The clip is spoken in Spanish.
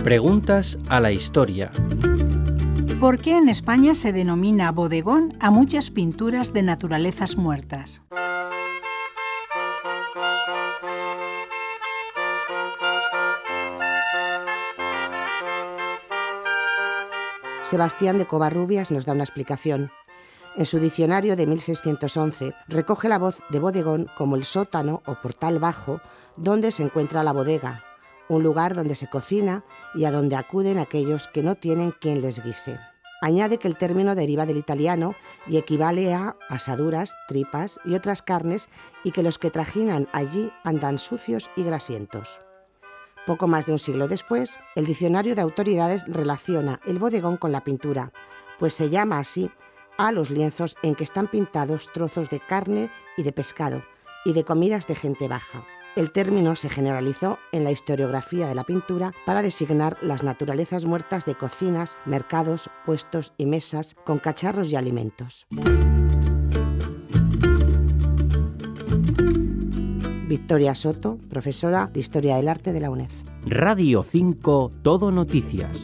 Preguntas a la historia. ¿Por qué en España se denomina bodegón a muchas pinturas de naturalezas muertas? Sebastián de Covarrubias nos da una explicación. En su diccionario de 1611 recoge la voz de bodegón como el sótano o portal bajo donde se encuentra la bodega, un lugar donde se cocina y a donde acuden aquellos que no tienen quien les guise. Añade que el término deriva del italiano y equivale a asaduras, tripas y otras carnes, y que los que trajinan allí andan sucios y grasientos. Poco más de un siglo después, el diccionario de autoridades relaciona el bodegón con la pintura, pues se llama así a los lienzos en que están pintados trozos de carne y de pescado y de comidas de gente baja. El término se generalizó en la historiografía de la pintura para designar las naturalezas muertas de cocinas, mercados, puestos y mesas con cacharros y alimentos. Victoria Soto, profesora de Historia del Arte de la UNED. Radio 5 Todo Noticias.